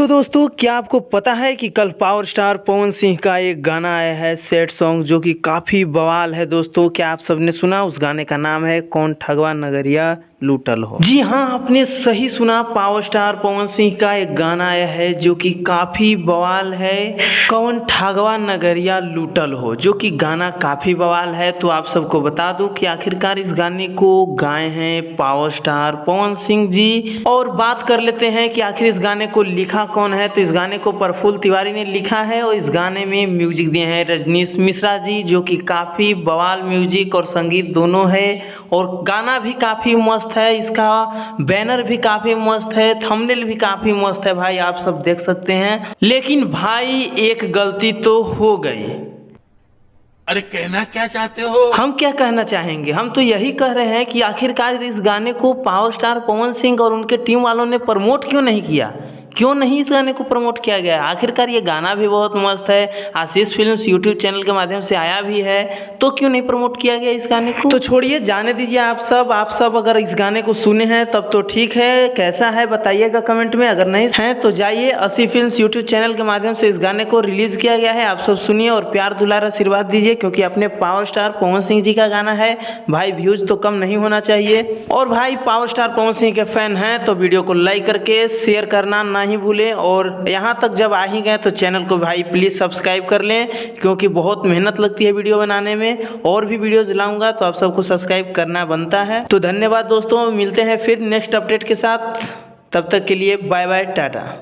तो दोस्तों क्या आपको पता है कि कल पावर स्टार पवन सिंह का एक गाना आया है सैड सॉन्ग जो कि काफ़ी बवाल है। दोस्तों क्या आप सबने सुना? उस गाने का नाम है कौन ठगवा नगरिया लूटल हो। जी हाँ, आपने सही सुना। पावर स्टार पवन सिंह का एक गाना आया है जो कि काफ़ी बवाल है, कौन ठगवा नगरिया लूटल हो, जो कि गाना काफ़ी बवाल है। तो आप सबको बता दूं कि आखिरकार इस गाने को गाए हैं पावर स्टार पवन सिंह जी। और बात कर लेते हैं कि आखिर इस गाने को लिखा कौन है। तो इस गाने को प्रफुल्ल तिवारी ने लिखा है और इस गाने में म्यूजिक दिए हैं रजनीश मिश्रा जी, जो कि काफ़ी बवाल म्यूजिक और संगीत दोनों है। और गाना भी काफ़ी मस्त है, इसका बैनर भी काफ़ी मस्त है, थंबनेल भी काफ़ी मस्त है भाई, आप सब देख सकते हैं। लेकिन भाई एक गलती तो हो गई। अरे कहना क्या चाहते हो? हम क्या कहना चाहेंगे, हम तो यही कह रहे हैं कि आखिरकार इस गाने को पावर स्टार पवन सिंह और उनके टीम वालों ने प्रमोट क्यों नहीं किया, क्यों नहीं इस गाने को प्रमोट किया गया। आखिरकार ये गाना भी बहुत मस्त है, आशीष फिल्म्स यूट्यूब चैनल के माध्यम से आया भी है, तो क्यों नहीं प्रमोट किया गया इस गाने को। तो छोड़िए, जाने दीजिए। आप सब अगर इस गाने को सुने हैं तब तो ठीक है, कैसा है बताइएगा कमेंट में। अगर नहीं है तो जाइए आशीष फिल्म्स यूट्यूब चैनल के माध्यम से इस गाने को रिलीज किया गया है, आप सब सुनिए और प्यार दुलार आशीर्वाद दीजिए, क्योंकि अपने पावर स्टार पवन सिंह जी का गाना है भाई, व्यूज तो कम नहीं होना चाहिए। और भाई पावर स्टार पवन सिंह के फैन हैं तो वीडियो को लाइक करके शेयर करना नहीं भूलें। और यहाँ तक जब आ ही गए तो चैनल को भाई प्लीज़ सब्सक्राइब कर लें, क्योंकि बहुत मेहनत लगती है वीडियो बनाने में। और भी वीडियोज लाऊंगा तो आप सबको सब्सक्राइब करना बनता है। तो धन्यवाद दोस्तों, मिलते हैं फिर नेक्स्ट अपडेट के साथ, तब तक के लिए बाय बाय, टाटा।